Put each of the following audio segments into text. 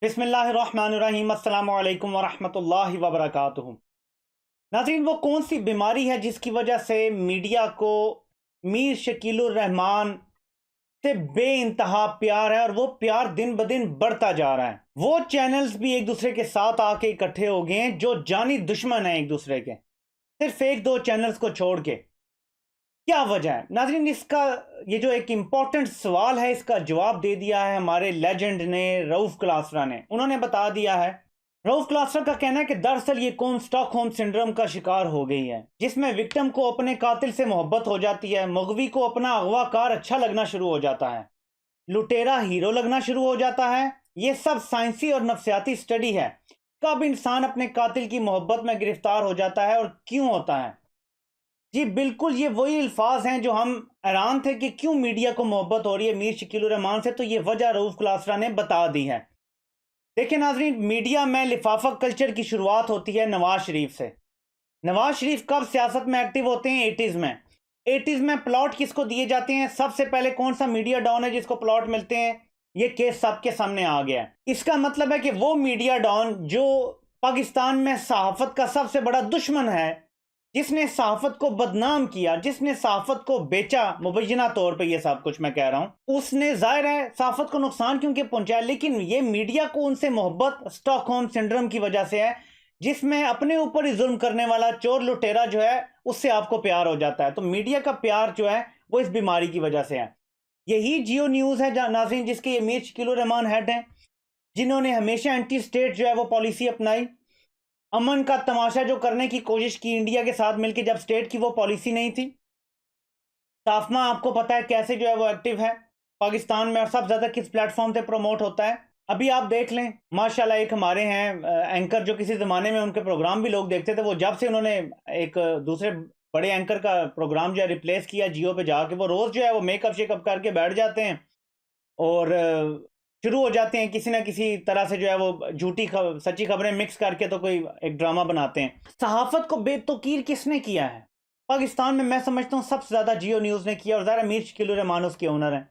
बिस्मिल्लाहिर्रहमानिर्रहीम अस्सलामु अलैकुम वरहमतुल्लाहि वबरकातुहू। नाज़रीन, वो कौन सी बीमारी है जिसकी वजह से मीडिया को मीर शकीलुर रहमान से बेइंतहा प्यार है और वो प्यार दिन ब दिन बढ़ता जा रहा है। वो चैनल्स भी एक दूसरे के साथ आके इकट्ठे हो गए हैं जो जानी दुश्मन है एक दूसरे के, सिर्फ एक दो चैनल्स को छोड़ के। क्या वजह है नाज़रीन? इसका ये जो एक इम्पोर्टेंट सवाल है, इसका जवाब दे दिया है हमारे लेजेंड ने, रऊफ क्लासरा ने। उन्होंने बता दिया है। रऊफ क्लासरा का कहना है कि दरअसल ये कौम स्टॉकहोम सिंड्रोम का शिकार हो गई है, जिसमें विक्टिम को अपने कातिल से मोहब्बत हो जाती है, मुगवी को अपना अगवाकार अच्छा लगना शुरू हो जाता है, लुटेरा हीरो लगना शुरू हो जाता है। ये सब साइंसी और नफ्सियाती स्टडी है। कब इंसान अपने कातिल की मोहब्बत में गिरफ्तार हो जाता है और क्यों होता है? जी बिल्कुल, ये वही अल्फाज हैं जो हम हैरान थे कि क्यों मीडिया को मोहब्बत हो रही है मीर शकीलुर रहमान से। तो ये वजह रऊफ क्लासरा ने बता दी है। देखिए नाजरीन, मीडिया में लिफाफा कल्चर की शुरुआत होती है नवाज शरीफ से। नवाज शरीफ कब सियासत में एक्टिव होते हैं? 80s में। 80s में प्लॉट किसको दिए जाते हैं? सबसे पहले कौन सा मीडिया डॉन है जिसको प्लॉट मिलते हैं? ये केस सबके सामने आ गया है। इसका मतलब है कि वो मीडिया डॉन जो पाकिस्तान में सहाफत का सबसे बड़ा दुश्मन है, जिसने सहाफत को बदनाम किया, जिसने सहाफत को बेचा मुबैना तौर पे, ये सब कुछ मैं कह रहा हूं, उसने जाहिर है सहाफत को नुकसान क्योंकि पहुंचाया। लेकिन ये मीडिया को उनसे मोहब्बत स्टॉकहोम सिंड्रोम की वजह से है, जिसमें अपने ऊपर ही जुल्म करने वाला चोर लुटेरा जो है उससे आपको प्यार हो जाता है। तो मीडिया का प्यार जो है वो इस बीमारी की वजह से है। यही जियो न्यूज है नाज़रीन, जिसके ये मीर शकीलुर रहमान हेड हैं, जिन्होंने हमेशा एंटी स्टेट जो है वो पॉलिसी अपनाई, अमन का तमाशा जो करने की कोशिश की इंडिया के साथ मिलकर, जब स्टेट की वो पॉलिसी नहीं थी। साफमा आपको पता है कैसे जो है वो एक्टिव है पाकिस्तान में और सबसे ज्यादा किस प्लेटफॉर्म पे प्रमोट होता है। अभी आप देख लें, माशाल्लाह एक हमारे हैं एंकर जो किसी जमाने में उनके प्रोग्राम भी लोग देखते थे, वो जब से उन्होंने एक दूसरे बड़े एंकर का प्रोग्राम जो है रिप्लेस किया जियो पे जाके, वो रोज जो है वो मेकअप शेकअप करके बैठ जाते हैं और शुरू हो जाते हैं किसी ना किसी तरह से जो है वो झूठी सच्ची खबरें मिक्स करके तो कोई एक ड्रामा बनाते हैं। सहाफत को बेतौकीर किसने किया है पाकिस्तान में? मैं समझता हूँ सबसे ज्यादा जियो न्यूज ने किया, और ज़रा मीर शकीलुर रहमान उसके ओनर हैं।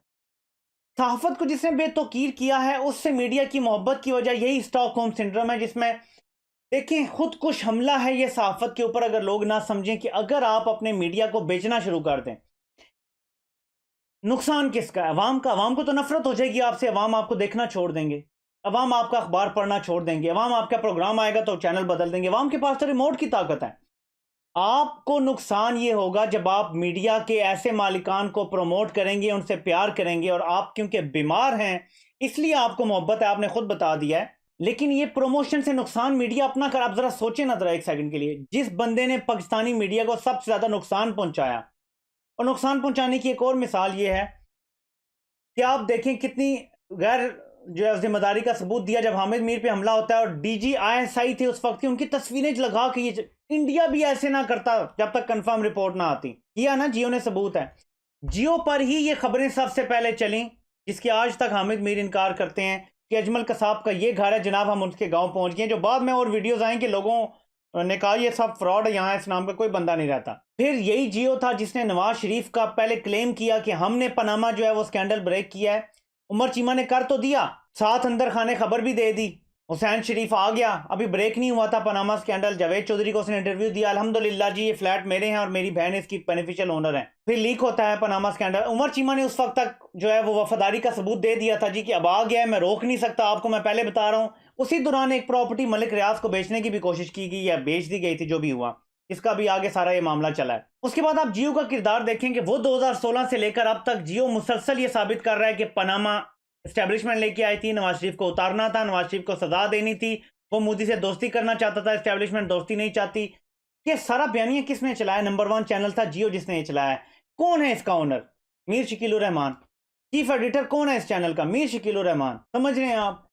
सहाफत को जिसने बेतौकीर किया है उससे मीडिया की मोहब्बत की वजह यही स्टॉकहोम सिंड्रोम है, जिसमें देखें खुदकुश हमला है ये सहाफत के ऊपर। अगर लोग ना समझें कि अगर आप अपने मीडिया को बेचना शुरू कर दें, नुकसान किसका है? अवाम का। अवाम को तो नफरत हो जाएगी आपसे, अवाम आपको देखना छोड़ देंगे, अवाम आपका अखबार पढ़ना छोड़ देंगे, अवाम आपका प्रोग्राम आएगा तो चैनल बदल देंगे। अवाम के पास तो रिमोट की ताकत है। आपको नुकसान ये होगा जब आप मीडिया के ऐसे मालिकान को प्रमोट करेंगे, उनसे प्यार करेंगे, और आप क्योंकि बीमार हैं इसलिए आपको मोहब्बत है, आपने खुद बता दिया है। लेकिन ये प्रमोशन से नुकसान मीडिया अपना कर, आप जरा सोचें ना जरा एक सेकंड के लिए, जिस बंदे ने पाकिस्तानी मीडिया को सबसे ज्यादा नुकसान पहुंचाया, और नुकसान पहुंचाने की एक और मिसाल ये है कि आप देखें कितनी गैर जो है जिम्मेदारी का सबूत दिया जब हामिद मीर पे हमला होता है, और डीजी आईएसआई थे उस वक्त की, उनकी तस्वीरें लगा के ये इंडिया भी ऐसे ना करता जब तक कंफर्म रिपोर्ट ना आती। किया ना, जियो ने सबूत है। जियो पर ही ये खबरें सबसे पहले चली, जिसकी आज तक हामिद मीर इनकार करते हैं कि अजमल कसाब का ये घर है जनाब, हम उसके गांव पहुंच गए, जो बाद में और वीडियोस आए कि लोगों ने कहा ये सब फ्रॉड है, यहाँ इस नाम का कोई बंदा नहीं रहता। फिर यही जियो था जिसने नवाज शरीफ का पहले क्लेम किया कि हमने पनामा जो है वो स्कैंडल ब्रेक किया है। उमर चीमा ने कर तो दिया, साथ अंदर खाने खबर भी दे दी, हुसैन शरीफ आ गया, अभी ब्रेक नहीं हुआ था पनामा स्कैंडल। जावेद चौधरी को उसने इंटरव्यू दिया, अल्हम्दुलिल्लाह जी ये फ्लैट मेरे हैं और मेरी बहन इसकी बेनिफिशियल ओनर है। फिर लीक होता है पनामा स्कैंडल। उमर चीमा ने उस वक्त तक जो है वो वफादारी का सबूत दे दिया था जी कि अब आ गया है, मैं रोक नहीं सकता आपको, मैं पहले बता रहा हूं। उसी दौरान एक प्रॉपर्टी मलिक रियाज को बेचने की भी कोशिश की गई या बेच दी गई थी, जो भी हुआ, इसका भी आगे सारा ये मामला चला है। उसके बाद आप जियो का किरदार देखेंगे, वो 2016 से लेकर अब तक जियो मुसलसल ये साबित कर रहा है कि पनामा एस्टेब्लिशमेंट लेके आई थी, नवाज शरीफ को उतारना था, नवाज शरीफ को सजा देनी थी, वो मोदी से दोस्ती करना चाहता था, एस्टेब्लिशमेंट दोस्ती नहीं चाहती। ये सारा बयानिया किसने चलाया? नंबर 1 चैनल था जियो जिसने ये चलाया है। कौन है इसका owner? Mir Shakilur Rahman. Chief editor कौन है इस चैनल का? मीर शकीलुर रहमान। समझ रहे हैं आप?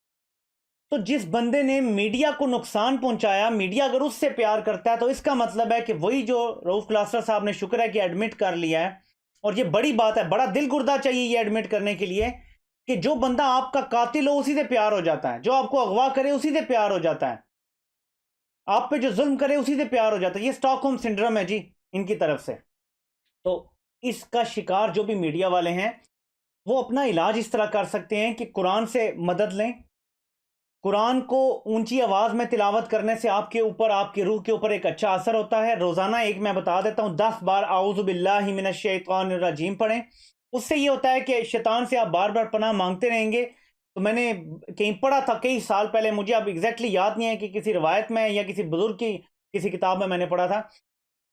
तो जिस बंदे ने मीडिया को नुकसान पहुंचाया, मीडिया अगर उससे प्यार करता है तो इसका मतलब है कि वही जो रऊफ क्लासरा साहब ने, शुक्र है कि एडमिट कर लिया है, और ये बड़ी बात है, बड़ा दिल गुर्दा चाहिए ये एडमिट करने के लिए कि जो बंदा आपका कातिल हो उसी से प्यार हो जाता है, जो आपको अगवा करे उसी से प्यार हो जाता है, आप पे जो जुल्म करे उसी से प्यार हो जाता है। ये स्टॉकहोम सिंड्रोम है जी इनकी तरफ से। तो इसका शिकार जो भी मीडिया वाले हैं वो अपना इलाज इस तरह कर सकते हैं कि कुरान से मदद लें, कुरान को ऊंची आवाज़ में तिलावत करने से आपके ऊपर, आपकी रूह के ऊपर एक अच्छा असर होता है। रोज़ाना एक मैं बता देता हूँ 10 बार आऊज़ु बिल्लाहि मिनश शैतानिर रजीम पढ़ें। उससे ये होता है कि शैतान से आप बार बार पनाह मांगते रहेंगे। तो मैंने कहीं पढ़ा था कई साल पहले, मुझे अब एग्जैक्टली याद नहीं है कि किसी रिवायत में या किसी बुजुर्ग की किसी किताब में मैंने पढ़ा था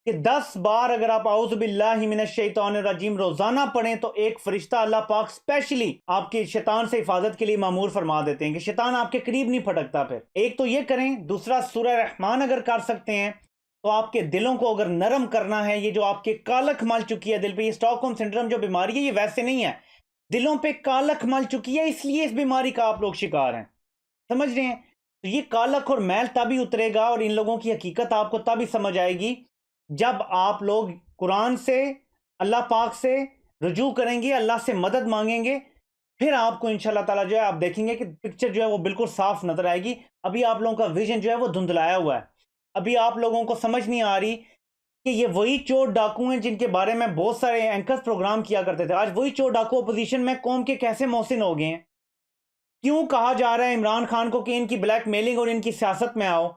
कि 10 बार अगर आप आऊज़ु बिल्लाहि मिनश शैतानिर रजीम रोजाना पढ़ें तो एक फरिश्ता अल्लाह पाक स्पेशली आपके शैतान से हिफाजत के लिए मामूर फरमा देते हैं कि शैतान आपके करीब नहीं फटकता। फिर एक तो ये करें, दूसरा सूरह रहमान अगर कर सकते हैं तो आपके दिलों को अगर नरम करना है, ये जो आपके कालख मल चुकी है दिल पे, ये स्टॉकहोम सिंड्रोम जो बीमारी है ये वैसे नहीं है, दिलों पे कालख मल चुकी है, इसलिए इस बीमारी का आप लोग शिकार हैं। समझ रहे हैं? तो ये कालख और मैल तभी उतरेगा और इन लोगों की हकीकत आपको तभी समझ आएगी जब आप लोग कुरान से, अल्लाह पाक से रुजू करेंगे, अल्लाह से मदद मांगेंगे। फिर आपको इंशाल्लाह ताला जो है आप देखेंगे कि पिक्चर जो है वो बिल्कुल साफ नजर आएगी। अभी आप लोगों का विजन जो है वो धुंधलाया हुआ है। अभी आप लोगों को समझ नहीं आ रही कि ये वही चोर डाकू हैं जिनके बारे में बहुत सारे एंकर्स प्रोग्राम किया करते थे। आज वही चोर डाकू अपोजिशन में कौम के कैसे मोहसिन हो गए हैं। क्यों कहा जा रहा है इमरान खान को कि इनकी ब्लैकमेलिंग और इनकी सियासत में आओ?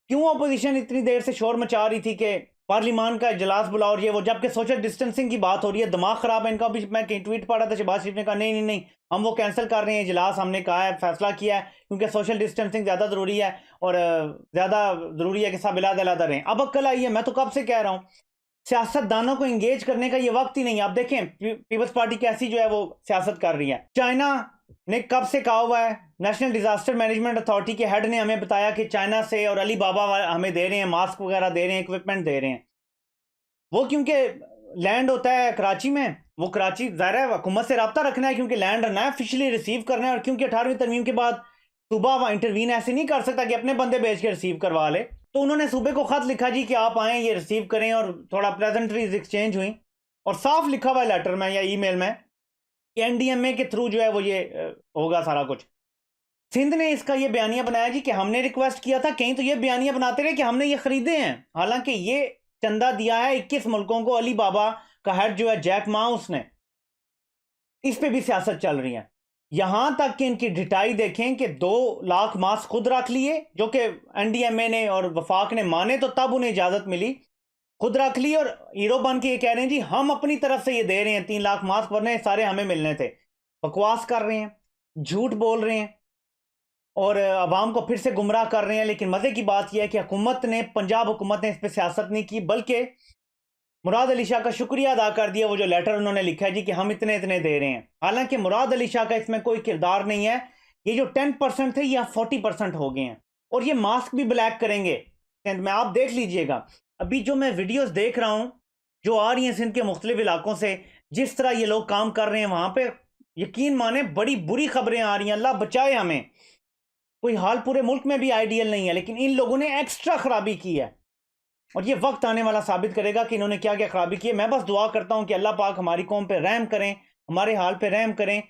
क्यों अपोजिशन इतनी देर से शोर मचा रही थी कि पार्लिमान का इजलास बुलाओ और ये वो, जबकि सोशल डिस्टेंसिंग की बात हो रही है? दिमाग खराब है इनका। भी मैं कहीं ट्वीट पढ़ा था, शहबाज शरीफ ने कहा नहीं नहीं नहीं, हम वो कैंसिल कर रहे हैं इजलास, हमने कहा है, फैसला किया है क्योंकि सोशल डिस्टेंसिंग ज़्यादा ज़रूरी है और ज़्यादा ज़रूरी है कि सब अलग-अलग रहें। अब अक्ल आई है, मैं तो कब से कह रहा हूँ सियासतदानों को एंगेज करने का ये वक्त ही नहीं है। आप देखें पीपल्स पार्टी कैसी जो है वो सियासत कर रही है। चाइना ने कब से कहा हुआ है, नेशनल डिजास्टर मैनेजमेंट अथॉरिटी के हेड ने हमें बताया कि चाइना से और अली बाबा हमें दे रहे हैं, मास्क वगैरह दे रहे हैं, इक्विपमेंट दे रहे हैं। वो क्योंकि लैंड होता है कराची में, वो कराची ज़ाहिर है हुकूमत से रब्ता रखना है क्योंकि लैंड रहना है, ऑफिशियली रिसीव करना है। और क्योंकि 18वीं तरमीम के बाद सूबा वहाँ इंटरवीन ऐसे नहीं कर सकता कि अपने बंदे भेज के रिसीव करवा ले, तो उन्होंने सूबे को खत लिखा जी कि आप आएँ, ये रिसीव करें, और थोड़ा प्रेजेंटरीज एक्सचेंज हुई और साफ लिखा हुआ लेटर में या ईमेल में कि एनडीएमए के थ्रू जो है वो ये होगा सारा कुछ। सिंध ने इसका ये बयानिया बनाया जी कि हमने रिक्वेस्ट किया था, कहीं तो ये बयानिया बनाते रहे कि हमने ये खरीदे हैं, हालांकि ये चंदा दिया है 21 मुल्कों को। अली बाबा का हेड जो है जैक मा, उसने इस पे भी सियासत चल रही है। यहां तक कि इनकी ढिटाई देखें कि 2 लाख मास्क खुद रख लिए, जो कि एनडीएमए ने और वफाक ने माने तो तब उन्हें इजाजत मिली, खुद रख ली और हीरो बन के ये कह रहे हैं जी हम अपनी तरफ से ये दे रहे हैं 3 लाख मास्क, वरना सारे हमें मिलने थे। बकवास कर रहे हैं, झूठ बोल रहे हैं और अवाम को फिर से गुमराह कर रहे हैं। लेकिन मजे की बात यह है कि हुकूमत ने, पंजाब हुकूमत ने इस पर सियासत नहीं की, बल्कि मुराद अली शाह का शुक्रिया अदा कर दिया। वो जो लेटर उन्होंने लिखा है जी कि हम इतने इतने दे रहे हैं, हालांकि मुराद अली शाह का इसमें कोई किरदार नहीं है। ये जो 10% थे या 40% हो गए हैं और ये मास्क भी ब्लैक करेंगे सिंध में, आप देख लीजिएगा। अभी जो मैं वीडियोस देख रहा हूं जो आ रही हैं सिंध के मुख्तलिफ इलाकों से, जिस तरह ये लोग काम कर रहे हैं वहां पे, यकीन माने बड़ी बुरी खबरें आ रही हैं। अल्लाह बचाए हमें। कोई हाल पूरे मुल्क में भी आइडियल नहीं है, लेकिन इन लोगों ने एक्स्ट्रा खराबी की है और ये वक्त आने वाला साबित करेगा कि इन्होंने क्या क्या खराबी की है। मैं बस दुआ करता हूं कि अल्लाह पाक हमारी कौम पे रहम करें, हमारे हाल पे रहम करें,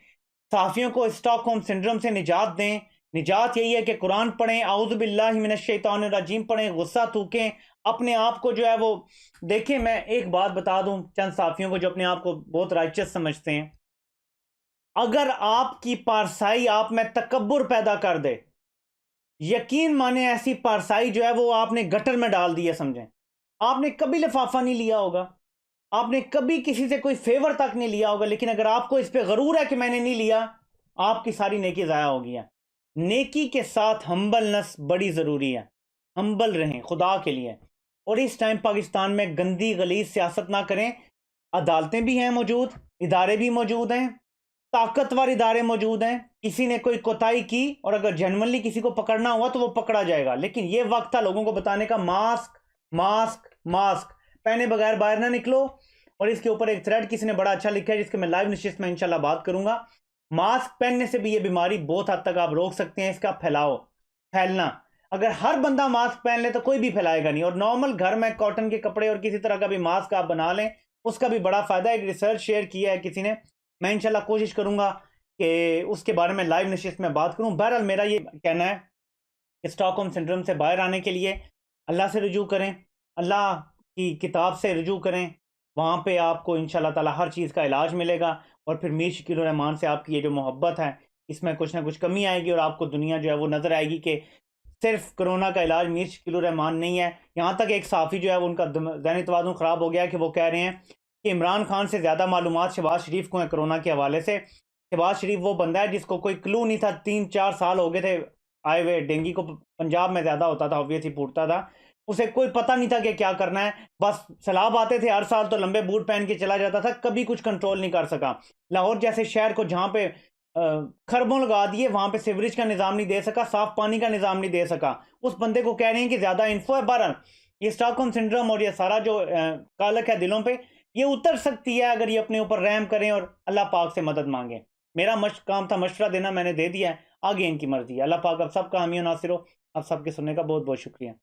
सहाफ़ियों को स्टॉकहोम सिंड्रोम से निजात दें। निजात यही है कि कुरान पढ़ें, आऊज़ु बिल्लाहि मिनश शैतानिर रजीम पढ़ें, गुस्सा थूकें, अपने आप को जो है वो देखें। मैं एक बात बता दूं चंद साथियों को जो अपने आप को बहुत राइचस समझते हैं, अगर आपकी पारसाई आप में तकब्बुर पैदा कर दे, यकीन माने ऐसी पारसाई जो है वो आपने गटर में डाल दी है। समझें, आपने कभी लिफाफा नहीं लिया होगा, आपने कभी किसी से कोई फेवर तक नहीं लिया होगा, लेकिन अगर आपको इस पे गरूर है कि मैंने नहीं लिया, आपकी सारी नेकी ज़ाया हो गई है। नेकी के साथ हम्बलनेस बड़ी ज़रूरी है। हम्बल रहें खुदा के लिए। और इस टाइम पाकिस्तान में गंदी गलीज सियासत ना करें। अदालतें भी हैं मौजूद, इदारे भी मौजूद हैं, ताकतवर इदारे मौजूद हैं। किसी ने कोई कोताही की और अगर जेन्युइनली किसी को पकड़ना हुआ तो वो पकड़ा जाएगा। लेकिन ये वक्त था लोगों को बताने का, मास्क मास्क मास्क पहने बगैर बाहर ना निकलो। और इसके ऊपर एक थ्रेड किसी ने बड़ा अच्छा लिखा है जिसके मैं लाइव निश्चित में इंशाल्लाह बात करूंगा। मास्क पहनने से भी ये बीमारी बहुत हद तक आप रोक सकते हैं, इसका फैलना। अगर हर बंदा मास्क पहन ले तो कोई भी फैलाएगा नहीं। और नॉर्मल घर में कॉटन के कपड़े और किसी तरह का भी मास्क आप बना लें, उसका भी बड़ा फायदा है। एक रिसर्च शेयर किया है किसी ने, मैं इंशाल्लाह कोशिश करूंगा कि उसके बारे में लाइव नशिस्त में बात करूं। बहरहाल मेरा ये कहना है कि स्टॉकहोम सिंड्रोम से बाहर आने के लिए अल्लाह से रुजू करें, अल्लाह की किताब से रुजू करें, वहाँ पे आपको इंशाल्लाह ताला हर चीज़ का इलाज मिलेगा। और फिर मीर शकील रहमान से आपकी ये जो मोहब्बत है इसमें कुछ ना कुछ कमी आएगी और आपको दुनिया जो है वो नज़र आएगी कि सिर्फ कोरोना का इलाज मीर शकील रहमान नहीं है। यहाँ तक एक साफ़ी जो है वो उनका ज़हनी तवाज़ुन ख़राब हो गया कि वो कह रहे हैं कि इमरान खान से ज़्यादा मालूमात शहबाज शरीफ को है कोरोना के हवाले से। शहबाज शरीफ वो बंदा है जिसको कोई क्लू नहीं था, 3-4 साल हो गए थे आए हुए। डेंगू को पंजाब में ज़्यादा होता था, ऑब्वियसली फूटता था। उसे कोई पता नहीं था कि क्या करना है, बस सैलाब आते थे हर साल तो लंबे बूट पहन के चला जाता था, कभी कुछ कंट्रोल नहीं कर सका। लाहौर जैसे शहर को जहाँ पे खरबों लगा दिए, वहाँ पे सीवरेज का निज़ाम नहीं दे सका, साफ पानी का निज़ाम नहीं दे सका। उस बंदे को कह रहे हैं कि ज़्यादा इन्फो है। बहरहाल ये स्टॉकहोम सिंड्रोम और ये सारा जो कालक है दिलों पे, ये उतर सकती है अगर ये अपने ऊपर रहम करें और अल्लाह पाक से मदद मांगें। मेरा काम था मशवरा देना, मैंने दे दिया है, आगे इनकी मर्जी है। अल्लाह पाक आप सबका हामी और नासिर हो। आप सबके सुनने का बहुत बहुत शुक्रिया।